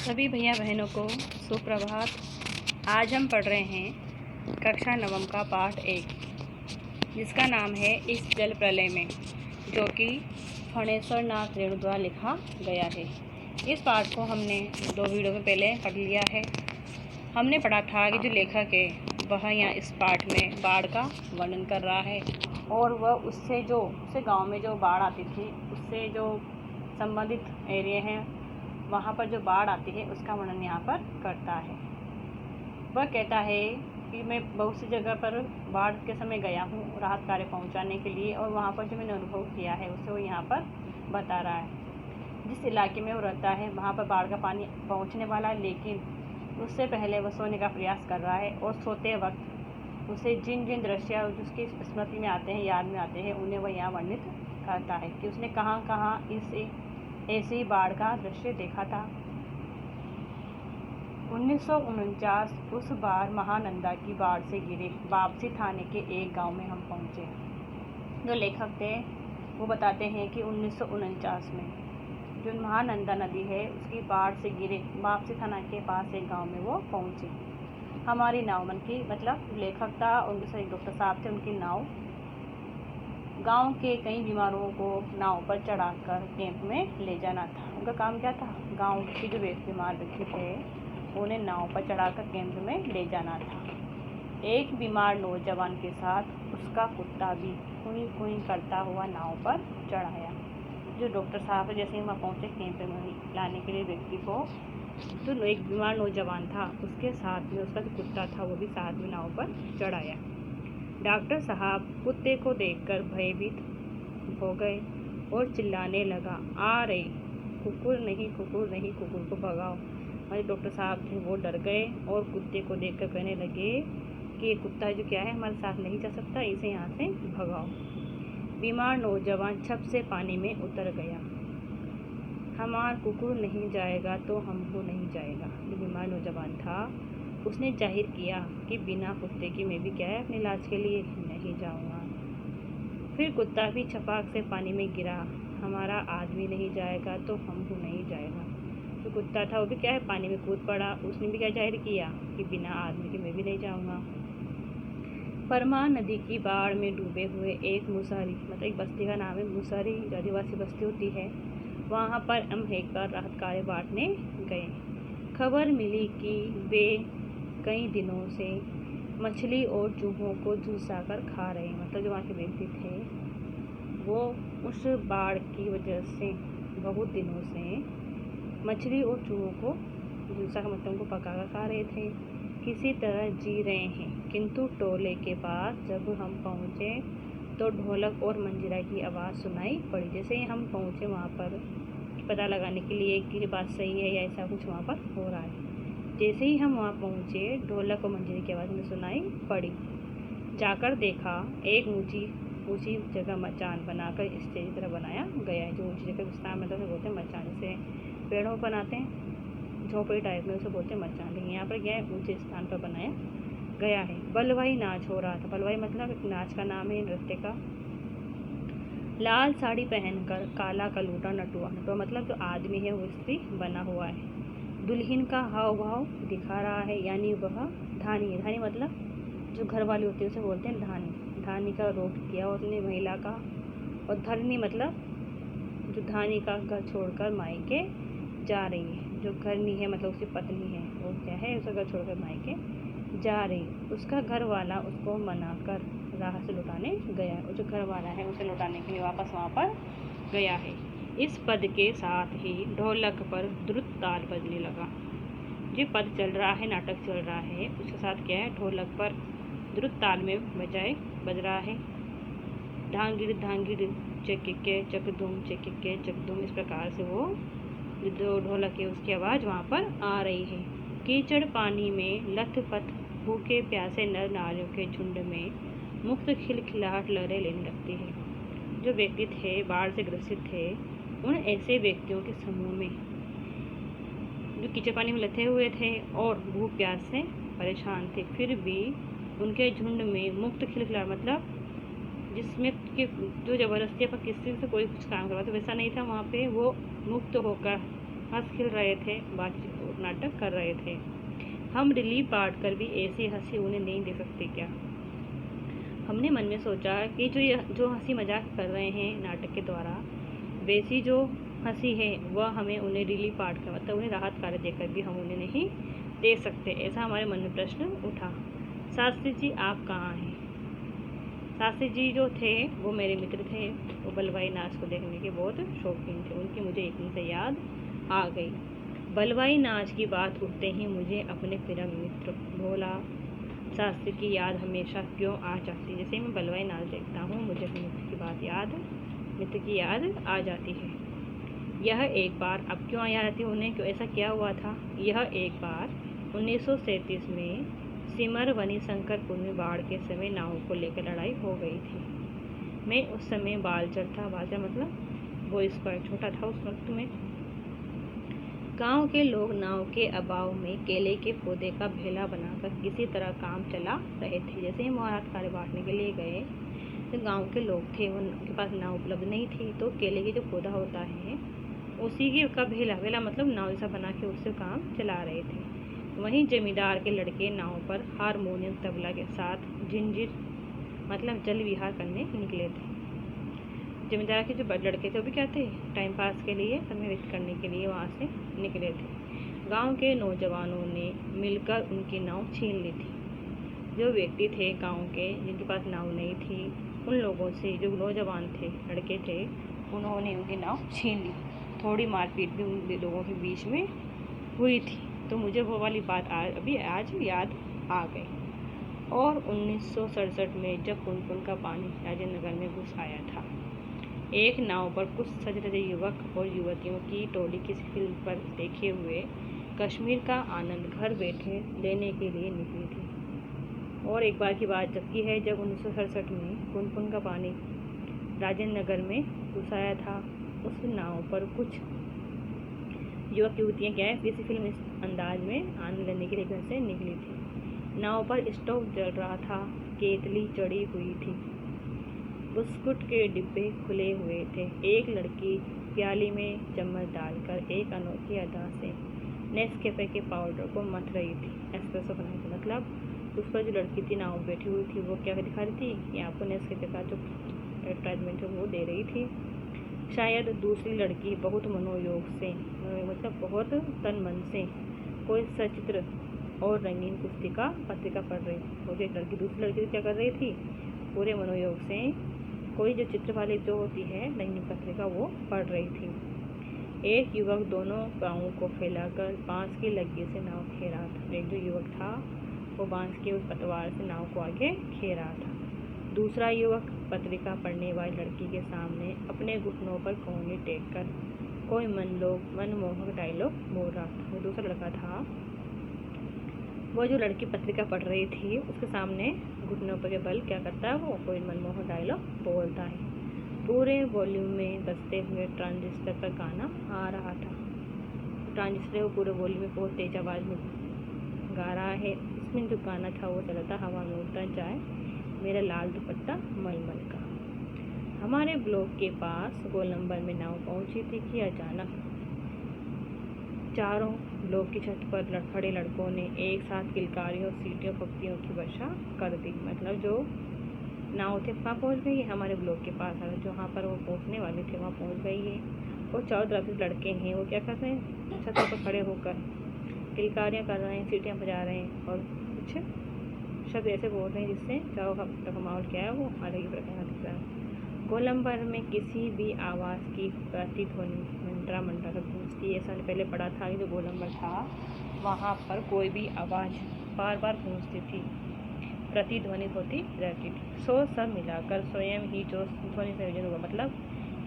सभी भैया बहनों को सुप्रभात। आज हम पढ़ रहे हैं कक्षा नवम का पाठ 1, जिसका नाम है इस जल प्रलय में, जो कि फणेश्वर नाथ रेणु द्वारा लिखा गया है। इस पाठ को हमने 2 वीडियो में पहले पढ़ लिया है। हमने पढ़ा था कि जो लेखक है वह यहाँ इस पाठ में बाढ़ का वर्णन कर रहा है, और वह उससे गांव में जो बाढ़ आती थी उससे जो संबंधित एरिया हैं वहाँ पर जो बाढ़ आती है उसका वर्णन यहाँ पर करता है। वह कहता है कि मैं बहुत सी जगह पर बाढ़ के समय गया हूँ राहत कार्य पहुँचाने के लिए, और वहाँ पर जो मैंने अनुभव किया है उसे वो यहाँ पर बता रहा है। जिस इलाके में वो रहता है वहाँ पर बाढ़ का पानी पहुँचने वाला है, लेकिन उससे पहले वह सोने का प्रयास कर रहा है, और सोते वक्त उसे जिन जिन दृश्य उसकी स्मृति में आते हैं, याद में आते हैं, उन्हें वह यहाँ वर्णित करता है कि उसने कहाँ कहाँ ऐसी बाढ़ का दृश्य देखा था। 1949 उस बार महानंदा की बाढ़ से गिरे वापसी थाने के एक गांव में हम पहुंचे। जो लेखक थे वो बताते हैं कि 1949 में जो महानंदा नदी है उसकी बाढ़ से गिरे वापसी थाना के पास एक गांव में वो पहुंचे। हमारी नाव मन की, मतलब लेखक था, उनके साथ एक डॉक्टर साहब थे, उनकी नाव गांव के कई बीमारों को नाव पर चढ़ाकर कैंप में ले जाना था। उनका काम क्या था? गांव के जो बीमार व्यक्ति थे उन्हें नाव पर चढ़ाकर कैंप में ले जाना था। एक बीमार नौजवान के साथ उसका कुत्ता भी कुई कुई करता हुआ नाव पर चढ़ाया। जो डॉक्टर साहब जैसे ही वहाँ पहुँचे कैंप में लाने के लिए व्यक्ति को, तो एक बीमार नौजवान था, उसके साथ में उसका जो कुत्ता था वो भी साथ में नाव पर चढ़ाया। डॉक्टर साहब कुत्ते को देखकर भयभीत हो गए और चिल्लाने लगा, आ रहे, कुकुर नहीं, कुकुर नहीं, कुकुर को भगाओ। हमारे डॉक्टर साहब थे वो डर गए और कुत्ते को देखकर कहने लगे कि ये कुत्ता जो क्या है हमारे साथ नहीं जा सकता, इसे यहाँ से भगाओ। बीमार नौजवान छप से पानी में उतर गया। हमारा कुकुर नहीं जाएगा तो हमको नहीं जाएगा। जो बीमार नौजवान था उसने जाहिर किया कि बिना कुत्ते की मैं भी क्या है अपने इलाज के लिए नहीं जाऊंगा। फिर कुत्ता भी छपाक से पानी में गिरा। हमारा आदमी नहीं जाएगा तो हमको नहीं जाएगा। जो कुत्ता था वो भी क्या है पानी में कूद पड़ा। उसने भी क्या जाहिर किया कि बिना आदमी के मैं भी नहीं जाऊंगा। परमान नदी की बाढ़ में डूबे हुए एक मुसहरी, मतलब एक बस्ती का नाम है मुसहरी, आदिवासी बस्ती होती है, वहाँ पर हम एक बार राहत कार्य बांटने गए। खबर मिली कि वे कई दिनों से मछली और चूहों को झुलसा कर खा रहे हैं। मतलब जो वहाँ के व्यक्ति थे वो उस बाढ़ की वजह से बहुत दिनों से मछली और चूहों को झुलसा कर, मतलब उनको पका कर खा रहे थे, किसी तरह जी रहे हैं। किंतु टोले के पास जब हम पहुँचे तो ढोलक और मंजीरा की आवाज़ सुनाई पड़ी। जैसे ही हम पहुँचे वहाँ पर पता लगाने के लिए कि बात सही है या ऐसा कुछ वहाँ पर हो रहा है, जैसे ही हम वहाँ पहुँचे ढोलक और मंजीरे की आवाज़ हमें सुनाई पड़ी। जाकर देखा एक ऊंची जगह मचान बनाकर स्टेज की तरह बनाया गया है। जो ऊंची जगह विस्तार में तो बोलते हैं मचान, से पेड़ों पर बनाते हैं झोपड़ी टाइप में, उसे बोलते हैं मचान, लेकिन यहाँ पर क्या है ऊंचे स्थान पर बनाया गया है। बलवाई नाच हो रहा था। बलवाई मतलब एक नाच का नाम है, नृत्य का। लाल साड़ी पहनकर काला कलूटा नटुआ मतलब जो आदमी है वो स्त्री बना हुआ है। दुल्हन का हाव भाव दिखा रहा है, यानी वह धानी है। धानी मतलब जो घर वाली होती है उसे बोलते हैं धानी। धानी का रूप किया उसने महिला का। और धरनी मतलब जो धानी का घर छोड़कर मायके जा रही है। जो घरनी है मतलब उसकी पत्नी है, वो क्या है उसका घर छोड़कर मायके जा रही। उसका घर वाला उसको मना कर राह से लौटाने गया, और जो घर वाला है उसे लौटाने के लिए वापस वहाँ पर गया है। इस पद के साथ ही ढोलक पर द्रुत ताल बजने लगा। जो पद चल रहा है, नाटक चल रहा है, उसके साथ क्या है ढोलक पर द्रुत ताल में बज रहा है। ढांगिड़ ढांगिड़ चकिके चकदुम चकिके चकदुम, इस प्रकार से वो जो ढोलक है उसकी आवाज़ वहाँ पर आ रही है। कीचड़ पानी में लथपथ भूखे प्यासे नर नारियों के झुंड में मुक्त खिलखिलाहट लहरें लेने लगती है। जो व्यक्ति थे बाढ़ से ग्रसित थे, उन ऐसे व्यक्तियों के समूह में जो कीचड़ पानी में लथे हुए थे और भूख प्यास से परेशान थे, फिर भी उनके झुंड में मुक्त खिलखिलाहट, मतलब जिसमें कि जो ज़बरदस्ती पर किसी से कोई कुछ काम करवा तो वैसा नहीं था। वहाँ पे वो मुक्त होकर हंस खिल रहे थे, बातचीत नाटक कर रहे थे। हम रिलीफ बांट कर भी ऐसी हंसी उन्हें नहीं दे सकते क्या? हमने मन में सोचा कि जो हंसी मजाक कर रहे हैं नाटक के द्वारा, वैसी जो हंसी है वह हमें उन्हें रिलीफ बांट कर, मतलब उन्हें राहत कार्य देकर भी हम उन्हें नहीं दे सकते। ऐसा हमारे मन में प्रश्न उठा। शास्त्री जी आप कहाँ हैं? शास्त्री जी जो थे वो मेरे मित्र थे। वो बलवाई नाच को देखने के बहुत शौकीन थे। उनकी मुझे एक दिन से याद आ गई। बलवाई नाच की बात उठते ही मुझे अपने प्रिय मित्र भोला शास्त्री की याद हमेशा क्यों आ जाती है। जैसे मैं बलवाई नाच देखता हूँ मुझे अपने मित्र की याद आ जाती है। यह एक बार अब क्यों याद आती है उन्हें, क्यों ऐसा क्या हुआ था? यह एक बार 1937 में सिमरवनी शंकरपुर में बाढ़ के समय नाव को लेकर लड़ाई हो गई थी। मैं उस समय बालचर था। बालचर मतलब वो स्क्वायर छोटा था उस वक्त में। गांव के लोग नाव के अभाव में केले के पौधे का भेला बनाकर किसी तरह काम चला रहे थे। जैसे ही महाराज कार्य बांटने के लिए गए तो गांव के लोग थे, उनके पास नाव उपलब्ध नहीं थी, तो केले के जो पौधा होता है उसी के का भेला मतलब नाव जैसा बना के उससे काम चला रहे थे। वहीं जमींदार के लड़के नाव पर हारमोनियम तबला के साथ झिंझिर मतलब जल विहार करने निकले थे। जमींदार के जो लड़के थे वो भी क्या थे, टाइम पास के लिए, समय व्यक्त करने के लिए वहाँ से निकले थे। गांव के नौजवानों ने मिलकर उनकी नाव छीन ली थी। जो व्यक्ति थे गांव के जिनके पास नाव नहीं थी, उन लोगों से, जो नौजवान थे, लड़के थे, उन्होंने उनकी नाव छीन ली। थोड़ी मारपीट भी उन लोगों के बीच में हुई थी। तो मुझे वो वाली बात आज याद आ गई। और 1967 में जब पुनपुन का पानी राजेंद्र नगर में घुस आया था, एक नाव पर कुछ सजे धजे युवक और युवतियों की टोली किसी फिल्म पर देखे हुए कश्मीर का आनंद घर बैठे लेने के लिए निकली थी। और एक बार की बात जबकि है जब 1967 में पुनपुन का पानी राजेंद्र नगर में घुस आया था, उस नाव पर कुछ युवक युवतियाँ क्या है किसी फिल्म अंदाज में आनंद लेने के लिए घर से निकली थी। नाव पर स्टोव जल रहा था, केतली चढ़ी हुई थी, बिस्कुट के डिब्बे खुले हुए थे। एक लड़की प्याली में चम्मच डालकर एक अनोखी अदा से नेस्कैफे के पाउडर को मथ रही थी, एस्प्रेसो बनाई थी। मतलब उस पर जो लड़की थी नाव बैठी हुई थी वो क्या दिखा रही थी कि आपको नेस्कैफे का जो एडवर्टाइजमेंट है वो दे रही थी। शायद दूसरी लड़की बहुत मनोयोग से मतलब बहुत तन मन से कोई सचित्र और रंगीन पत्रिका पढ़ रही थी। वो एक लड़की दूसरी लड़की क्या कर रही थी, पूरे मनोयोग से कोई जो चित्र वाली जो होती है रंगीन पत्रिका वो पढ़ रही थी। एक युवक दोनों पाँवों को फैलाकर बांस की लग्गी से नाव खे रहा था। एक जो युवक था वो बांस के उस पतवार से नाव को आगे खे रहा था। दूसरा युवक पत्रिका पढ़ने वाली लड़की के सामने अपने घुटनों पर कोहनी टेक कर कोई मनमोहक डायलॉग बोल रहा था। वो दूसरा लड़का था, वो जो लड़की पत्रिका पढ़ रही थी उसके सामने घुटनों पर के बल क्या करता है, वो कोई मनमोहक डायलॉग बोलता है। पूरे वॉल्यूम में बजते हुए ट्रांजिस्टर पर गाना आ रहा था। ट्रांजिस्टर वो पूरे वॉल्यूम में बहुत तेज आवाज़ में गा रहा है। इसमें जो गाना था वो चला था, हवा में उड़ता जाए मेरा लाल दुपट्टा मलमल का। हमारे ब्लॉक के पास गोल नंबर में नाव पहुंची थी कि अचानक चारों ब्लॉक की छत पर खड़े लड़कों ने एक साथ किलकारियों, सीटियों, पक्तियों की वर्षा कर दी। मतलब जो नाव थे वहाँ पहुँच गई है, हमारे ब्लॉक के पास जहाँ पर वो पहुँचने वाले थे वहाँ पहुँच गई है। और चारों तरफ से लड़के हैं, वो क्या कर रहे हैं, छतों पर खड़े होकर किलकारियाँ कर रहे हैं, सीटियाँ बजा रहे हैं और कुछ शब्द ऐसे बोल रहे हैं जिससे चारों का माहौल क्या है वो अलग ही प्रकार का दिख रहा है। गोलंबर में किसी भी आवाज़ की प्रतिध्वनि मंत्रा मंत्रा गूंजती। ऐसा पहले पढ़ा था कि जो गोलंबर था वहाँ पर कोई भी आवाज़ बार बार गूंजती थी, प्रतिध्वनि होती रहती थी। सो सब मिलाकर स्वयं ही जो ध्वनि संयोजन हुआ, मतलब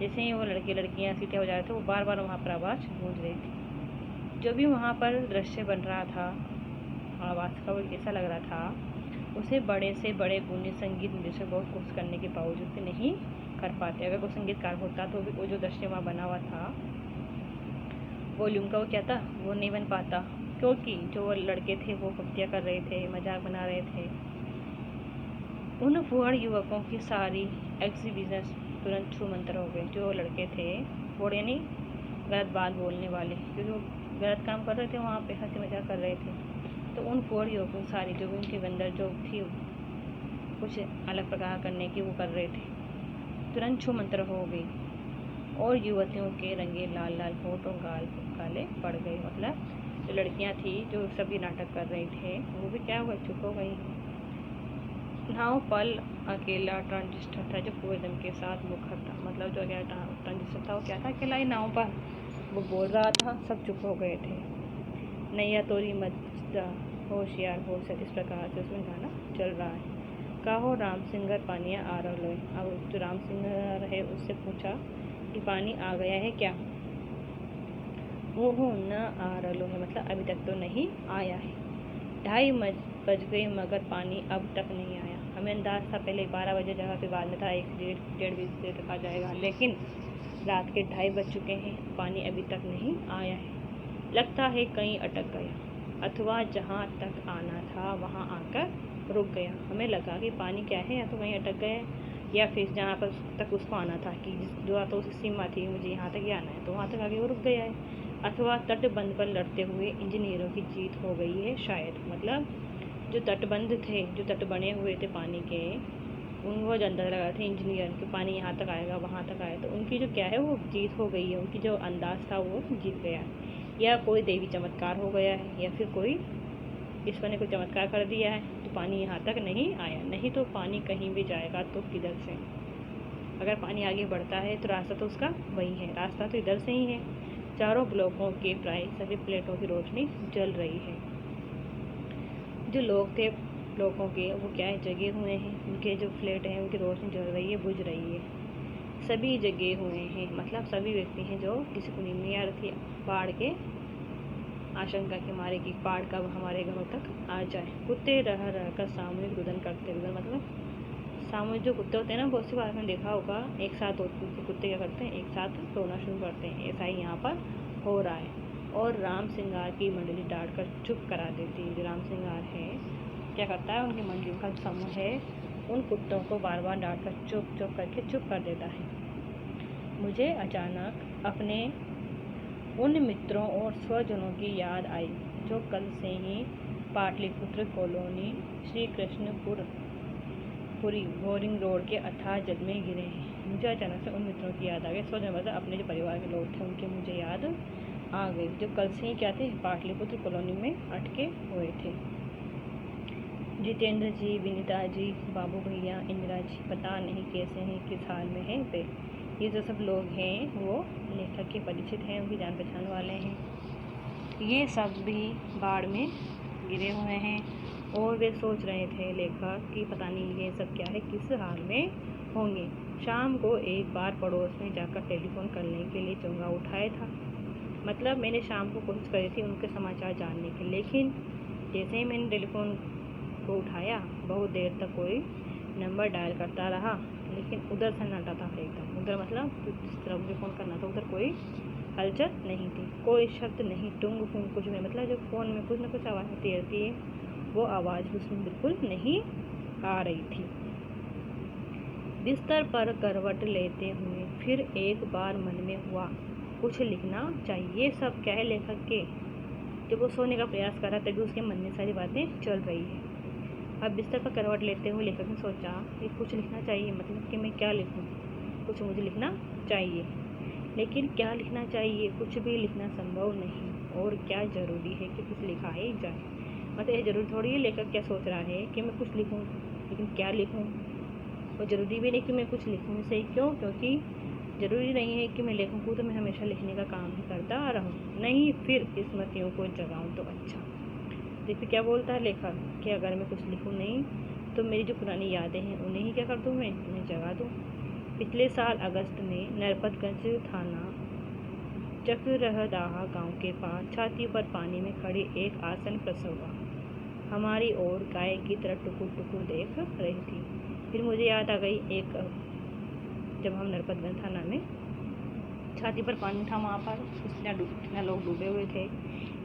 जैसे ही वो लड़के लड़कियाँ सीटें बजा रहे थे वो बार बार वहाँ पर आवाज़ गूंज रही थी। जो भी वहाँ पर दृश्य बन रहा था आवाज़ का वो ऐसा लग रहा था उसे बड़े से बड़े गुणी संगीत निर्देशक बहुत कोशिश करने के बावजूद भी नहीं कर पाते। अगर कोई संगीतकार होता तो भी वो जो दृश्य वहाँ बना हुआ था वॉल्यूम का वो क्या था वो नहीं बन पाता, क्योंकि जो लड़के थे वो भक्तियाँ कर रहे थे, मजाक बना रहे थे। उन फुहड़ युवकों की सारी एग्जीबिशन तुरंत छूमंतर हो गए। जो लड़के थे फुहड़ यानी गलत बात बोलने वाले, जो जो गलत काम कर रहे थे वहाँ पे हंसी मजाक कर रहे थे। तो उन फौड़ियों को सारी जो उनके अंदर जो थी कुछ अलग प्रकार करने की वो कर रहे थे, तुरंत छू मंतर हो गई और युवतियों के रंगे लाल लाल होठ और गाल काले पड़ गए। मतलब जो लड़कियां थी जो सभी नाटक कर रहे थे वो भी क्या हुआ, चुप हो गई। नाव पल अकेला ट्रांजिस्टर था जो पूरे दम के साथ मुखर था। मतलब जो क्या ट्रांजिस्टर था वो क्या था, अकेला ही नाव पर वो बोल रहा था, सब चुप हो गए थे। नैया तोरी मजदा होशियार होशियार, इस प्रकार से उसमें गाना चल रहा है। कहो राम सिंगर पानिया आ रहा है। अब जो राम सिंगर है उससे पूछा कि पानी आ गया है क्या। वो न आ रहा है मतलब अभी तक तो नहीं आया है। 2:30 बज गए मगर पानी अब तक नहीं आया। हमें अंदाज था पहले 12 बजे जगह पे बाद में था 1 डेढ़ बजे तक आ जाएगा, लेकिन रात के 2:30 बज चुके हैं, पानी अभी तक नहीं आया है। लगता है कहीं अटक गया अथवा जहाँ तक आना था वहाँ आकर रुक गया। हमें लगा कि पानी क्या है, या तो कहीं अटक गया या फिर जहाँ पर तक उसको आना था कि जो तो उसकी सीमा थी, मुझे यहाँ तक ही आना है, तो वहाँ तक आगे वो रुक गया है। अथवा तटबंध पर लड़ते हुए इंजीनियरों की जीत हो गई है शायद। मतलब जो तटबंध थे, जो तट बने हुए थे पानी के, उनको जो अंदाज़ा लगा थे इंजीनियर कि पानी यहाँ तक आएगा वहाँ तक आए, तो उनकी जो क्या है वो जीत हो गई है, उनकी जो अंदाज़ था वो जीत गया है। या कोई देवी चमत्कार हो गया है, या फिर कोई ईश्वर ने कोई चमत्कार कर दिया है तो पानी यहाँ तक नहीं आया। नहीं तो पानी कहीं भी जाएगा तो किधर से, अगर पानी आगे बढ़ता है तो रास्ता तो उसका वही है, रास्ता तो इधर से ही है। चारों ब्लॉकों के प्राय सभी प्लेटों की रोशनी जल रही है। जो लोग थे ब्लॉकों के वो क्या है, जगे हुए हैं, उनके जो फ्लैट हैं उनकी रोशनी जल रही है, बुझ रही है। सभी जगे हुए हैं मतलब सभी व्यक्ति हैं जो किसी को नींद नहीं आ रही थी बाढ़ के आशंका के मारे कि बाढ़ कब हमारे घरों तक आ जाए। कुत्ते रह कर सामूहिक रुदन करते, रुदन मतलब सामूहिक जो कुत्ते होते हैं ना, बहुत सी बार आपने देखा होगा एक साथ कुत्ते क्या करते हैं, एक साथ रोना शुरू करते हैं। ऐसा ही यहाँ पर हो रहा है। और राम सिंगार की मंडली डांट कर चुप करा देती है। जो राम सिंगार है क्या करता है, उनकी मंडलियों का समूह है उन कुत्तों को बार बार डांट कर चुप चुप करके चुप कर देता है। मुझे अचानक अपने उन मित्रों और स्वजनों की याद आई जो कल से ही पाटलिपुत्र कॉलोनी श्री कृष्णपुर पूरी बोरिंग रोड के अथाह जल में गिरे हैं। मुझे अचानक से उन मित्रों की याद आ गई। स्वजन मतलब अपने जो परिवार के लोग थे उनकी मुझे याद आ गई जो कल से ही क्या थे, पाटलिपुत्र कॉलोनी में अटके हुए थे। जितेंद्र जी, विनीता जी, बाबू भैया, इंदिरा जी, पता नहीं कैसे हैं, किस हाल में हैं वे। ये जो सब लोग हैं वो लेखक के परिचित हैं, उनकी जान पहचान वाले हैं। ये सब भी बाढ़ में गिरे हुए हैं और वे सोच रहे थे लेखक कि पता नहीं ये सब क्या है, किस हाल में होंगे। शाम को एक बार पड़ोस में जाकर टेलीफोन करने के लिए चौंगा उठाया था। मतलब मैंने शाम को कोशिश करी थी उनके समाचार जानने की, लेकिन जैसे ही मैंने टेलीफोन को उठाया बहुत देर तक कोई नंबर डायल करता रहा, लेकिन उधर सन्नाटा था एकदम। उधर मतलब जिस तरह मुझे फ़ोन करना था उधर कोई हलचल नहीं थी, कोई शब्द नहीं, टुंग फुंग कुछ नहीं। मतलब जो फ़ोन में कुछ ना कुछ आवाज़ होती रहती है वो आवाज़ उसमें बिल्कुल नहीं आ रही थी। बिस्तर पर करवट लेते हुए फिर एक बार मन में हुआ कुछ लिखना चाहिए। ये सब क्या है, लेखक के जब वो सोने का प्रयास कर रहा तभी उसके मन में सारी बातें चल रही है। अब बिस्तर पर करवट लेते हुए लेखक ने सोचा कि कुछ लिखना चाहिए, मतलब कि मैं क्या लिखूं, कुछ मुझे लिखना चाहिए। लेकिन क्या लिखना चाहिए, कुछ भी लिखना संभव नहीं, और क्या ज़रूरी है कि कुछ लिखा ही जाए। मतलब ये ज़रूरी थोड़ी है, लेखक क्या सोच रहा है कि मैं कुछ लिखूं, लेकिन क्या लिखूं। और ज़रूरी भी नहीं कि मैं कुछ लिखूं से, क्यों, क्योंकि ज़रूरी नहीं है कि मैं लेखूँ तो मैं हमेशा लिखने का काम ही करता आ रहूँ, नहीं फिर स्मृतियों को जगाऊँ तो अच्छा। देखिए क्या बोलता है लेखक कि अगर मैं कुछ लिखूँ नहीं तो मेरी जो पुरानी यादें हैं उन्हें ही क्या कर दूँ, मैं जगा दूँ। पिछले साल अगस्त में नरपतगंज थाना चकरहदाहा गांव के पास छाती पर पानी में खड़ी एक आसन प्रसवा हमारी ओर गाय की तरह टुकुर टुकुर देख रही थी। फिर मुझे याद आ गई एक जब हम नरपतगंज थाना में छाती पर पानी था, वहाँ पर कितना लोग डूबे हुए थे।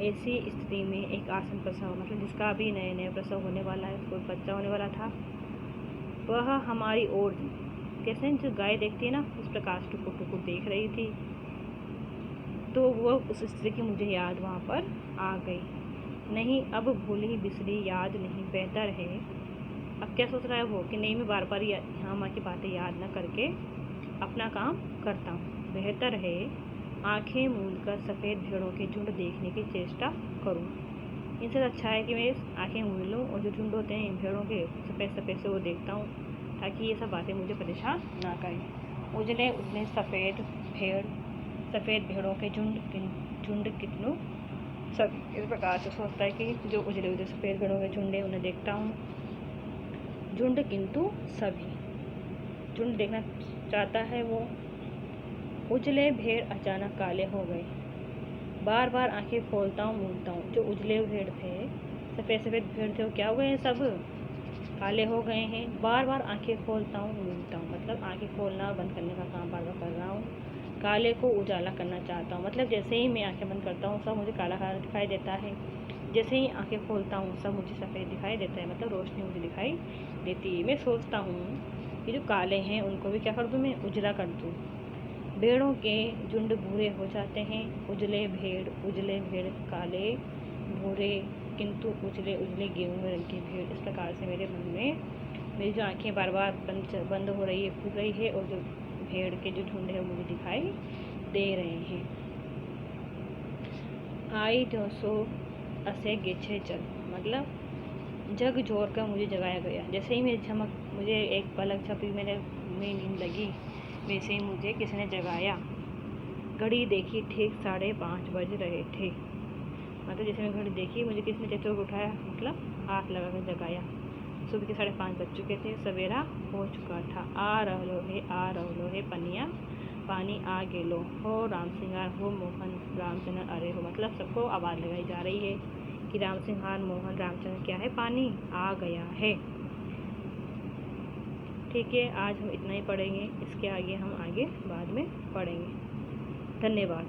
ऐसी स्थिति में एक आसन प्रसव मतलब जिसका अभी नए नए प्रसव होने वाला है, कोई बच्चा होने वाला था, वह हमारी ओर कैसे जो गाय देखती है ना उस प्रकार टुकुर टुकुर देख रही थी। तो वो उस स्त्री की मुझे याद वहाँ पर आ गई। नहीं अब भूली बिसरी याद नहीं बेहतर है। अब क्या सोच रहा है वो कि नहीं, मैं बार बार यहाँ माँ की बातें याद न करके अपना काम करता हूँ। बेहतर है आंखें मूंद कर सफ़ेद भेड़ों के झुंड देखने की चेष्टा करूँ। इनसे अच्छा है कि मैं आंखें मूंद लूँ और जो झुंड होते हैं भेड़ों के सफ़ेद सफ़ेद से वो देखता हूँ, ताकि ये सब बातें मुझे परेशान ना करें। उजले उजले सफ़ेद भेड़ों के झुंड कितनों सब इस प्रकार से सोचता है कि जो उजले उजले सफ़ेद भेड़ों के झुंड है उन्हें देखता हूँ। झुंड किंतु सभी झुंड देखना चाहता है वो। उजले भेड़ अचानक काले हो गए। बार बार आंखें खोलता हूँ मूंदता हूँ। जो उजले भेड़ थे, सफ़ेद सफ़ेद भेड़ थे, वो क्या हो गए हैं, सब काले हो गए हैं। बार बार आंखें खोलता हूँ मूंदता हूँ, मतलब आंखें खोलना बंद करने का काम बार बार कर रहा हूँ। काले को उजाला करना चाहता हूँ, मतलब जैसे ही मैं आंखें बंद करता हूँ सब मुझे काला काला दिखाई देता है। जैसे ही आंखें खोलता हूँ सब मुझे सफ़ेद दिखाई देता है, मतलब रोशनी मुझे दिखाई देती है। मैं सोचता हूँ कि जो काले हैं उनको भी क्या कर दूँ, मैं उजला कर दूँ। भेड़ों के झुंड भूरे हो जाते हैं। उजले भेड़ काले भूरे किंतु उजले उजले गेहूं रंग की भेड़। इस प्रकार से मेरे मन में मेरी जो आंखें बार बार बंद हो रही है, खुल रही है, और जो भेड़ के जो झुंड है मुझे दिखाई दे रहे हैं। आई जो सो असे गेछे चल, मतलब जग जोर कर मुझे जगाया गया। जैसे ही मुझे एक पलक झपकी, मेरे में नींद लगी, वैसे ही मुझे किसी ने जगाया। घड़ी देखी, ठीक 5:30 बज रहे थे। मतलब जैसे मैं घड़ी देखी, मुझे किसी ने चोट उठाया, मतलब हाथ लगा कर जगाया। सुबह के 5:30 बज चुके थे, सवेरा हो चुका था। आ रहो है पनिया पानी आ गेलो हो राम सिंगार हो मोहन रामचंद्र अरे हो। मतलब सबको आवाज़ लगाई जा रही है कि राम सिंगार मोहन रामचंद्र क्या है, पानी आ गया है। ठीक है, आज हम इतना ही पढ़ेंगे, इसके आगे हम बाद में पढ़ेंगे। धन्यवाद।